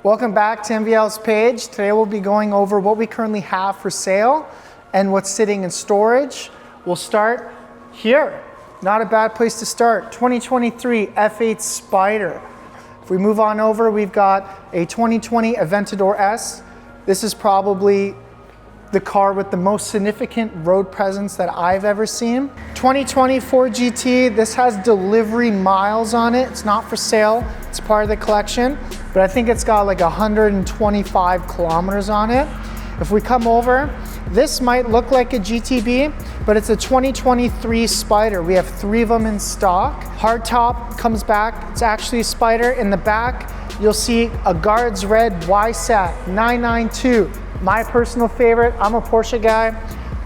Welcome back to MVL's page. Today we'll be going over what we currently have for sale and what's sitting in storage. We'll start here. Not a bad place to start. 2023 F8 Spider. If we move on over, we've got a 2020 Aventador S. This is probably the car with the most significant road presence that I've ever seen. 2020 Ford GT, this has delivery miles on it. It's not for sale, it's part of the collection, but I think it's got like 125 kilometers on it. If we come over, this might look like a GTB, but it's a 2023 Spider. We have 3 of them in stock. Hardtop comes back, it's actually a Spider. In the back, you'll see a Guards Red YSAT 992. My personal favorite, I'm a Porsche guy.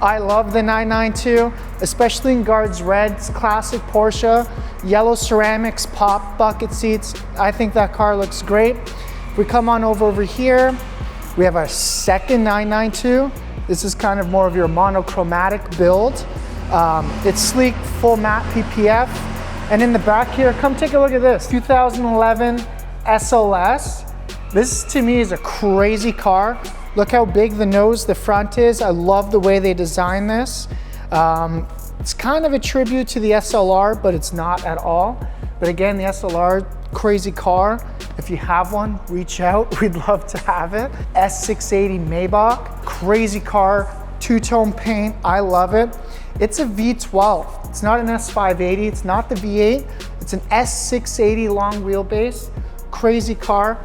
I love the 992, especially in Guards Red. It's classic Porsche. Yellow ceramics, pop bucket seats. I think that car looks great. If we come on over here, we have our second 992. This is kind of more of your monochromatic build. It's sleek, full matte PPF. And in the back here, come take a look at this. 2011 SLS. This to me is a crazy car. Look how big the nose, the front is. I love the way they designed this. It's kind of a tribute to the SLR, but it's not at all. But again, the SLR, crazy car. If you have one, reach out. We'd love to have it. S680 Maybach, crazy car, two-tone paint. I love it. It's a V12. It's not an S580. It's not the V8. It's an S680 long wheelbase. Crazy car.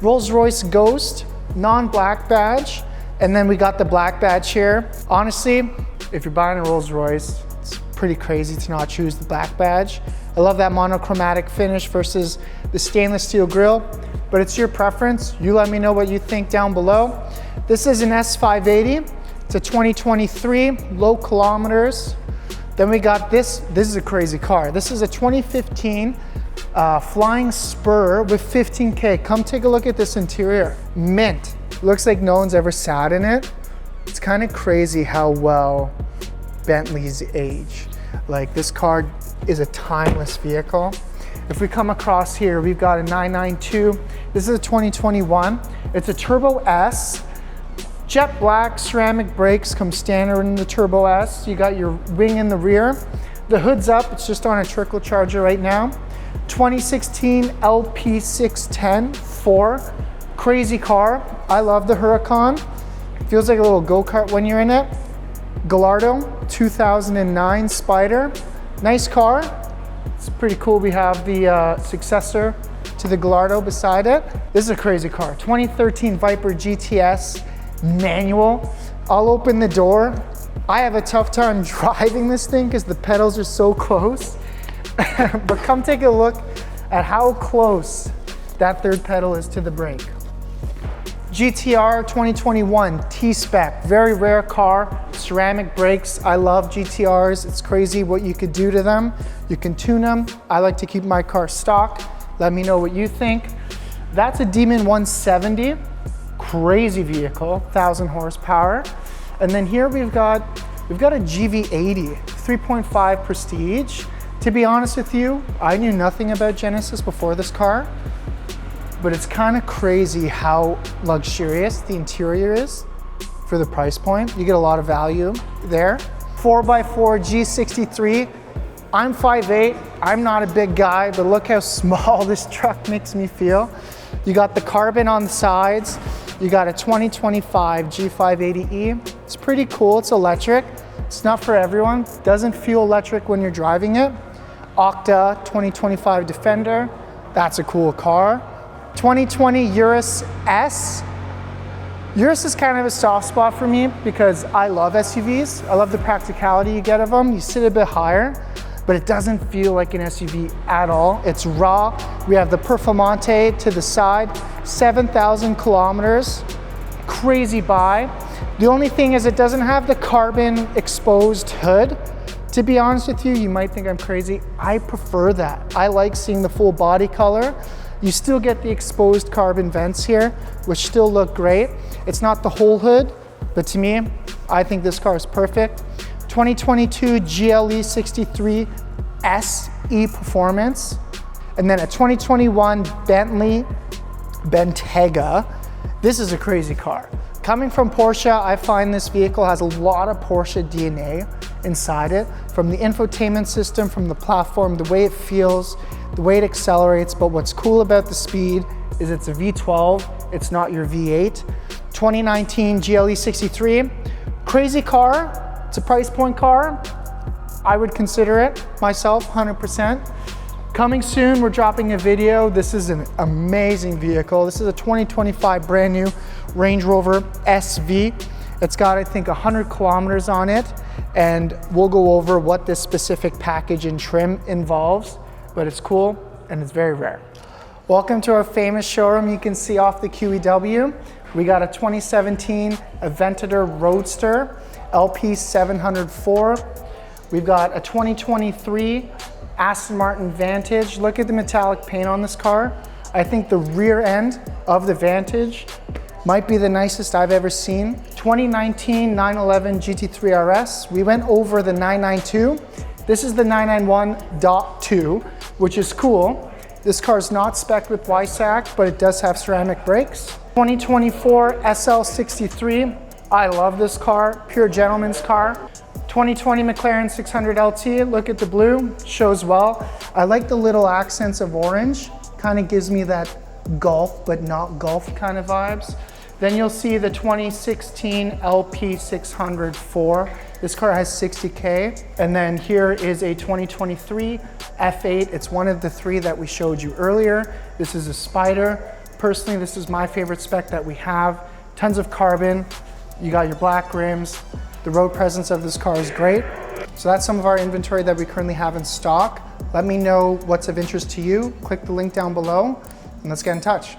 Rolls-Royce Ghost, non-black badge. And then we got the black badge here. Honestly, if you're buying a Rolls-Royce, it's pretty crazy to not choose the black badge. I love that monochromatic finish versus the stainless steel grille, but it's your preference. You let me know what you think down below. This is an S580. It's a 2023, low kilometers. Then we got this. This is a crazy car. This is a 2015 Flying Spur with 15K. Come take a look at this interior. Mint. Looks like no one's ever sat in it. It's kind of crazy how well Bentleys age. Like, this car is a timeless vehicle. If we come across here, we've got a 992. This is a 2021. It's a Turbo S. Jet black ceramic brakes come standard in the Turbo S. You got your wing in the rear. The hood's up, it's just on a trickle charger right now. 2016 LP610 4. Crazy car. I love the Huracan. Feels like a little go-kart when you're in it. Gallardo 2009 Spider. Nice car. It's pretty cool. We have the successor to the Gallardo beside it. This is a crazy car. 2013 Viper GTS manual. I'll open the door. I have a tough time driving this thing because the pedals are so close. But come take a look at how close that third pedal is to the brake. GTR 2021 T-Spec, very rare car, ceramic brakes. I love GTRs. It's crazy what you could do to them. You can tune them. I like to keep my car stock. Let me know what you think. That's a Demon 170, crazy vehicle, 1,000 horsepower. And then here we've got a GV80, 3.5 Prestige. To be honest with you, I knew nothing about Genesis before this car, but it's kind of crazy how luxurious the interior is for the price point. You get a lot of value there. 4x4 G63. I'm 5'8", I'm not a big guy, but look how small this truck makes me feel. You got the carbon on the sides. You got a 2025 G580E. It's pretty cool, it's electric. It's not for everyone. Doesn't feel electric when you're driving it. Octa 2025 Defender. That's a cool car. 2020 Urus S. Urus is kind of a soft spot for me because I love SUVs. I love the practicality you get of them. You sit a bit higher, but it doesn't feel like an SUV at all. It's raw. We have the Performante to the side, 7,000 kilometers. Crazy buy. The only thing is it doesn't have the carbon exposed hood. To be honest with you, you might think I'm crazy. I prefer that. I like seeing the full body color. You still get the exposed carbon vents here, which still look great. It's not the whole hood, but to me, I think this car is perfect. 2022 GLE 63 SE Performance, and then a 2021 Bentley Bentayga. This is a crazy car. Coming from Porsche, I find this vehicle has a lot of Porsche DNA inside it, from the infotainment system, from the platform, the way it feels, the way it accelerates. But what's cool about the Speed is it's a V12, it's not your V8. 2019 GLE 63, crazy car. It's a price point car. I would consider it myself, 100%. Coming soon, we're dropping a video. This is an amazing vehicle. This is a 2025 brand new Range Rover SV. It's got, I think, 100 kilometers on it, and we'll go over what this specific package and trim involves, but it's cool and it's very rare. Welcome to our famous showroom. You can see off the QEW. We got a 2017 Aventador Roadster LP 704. We've got a 2023 Aston Martin Vantage. Look at the metallic paint on this car. I think the rear end of the Vantage might be the nicest I've ever seen. 2019 911 GT3 RS. We went over the 992. This is the 991.2, which is cool. This car is not spec'd with YSAC, but it does have ceramic brakes. 2024 SL63. I love this car, pure gentleman's car. 2020 McLaren 600 LT, look at the blue, shows well. I like the little accents of orange, kind of gives me that Golf but not Golf kind of vibes. Then you'll see the 2016 LP 604. This car has 60K. And then here is a 2023 F8. It's one of the three that we showed you earlier. This is a Spider. Personally, this is my favorite spec that we have. Tons of carbon. You got your black rims. The road presence of this car is great. So that's some of our inventory that we currently have in stock. Let me know what's of interest to you. Click the link down below and let's get in touch.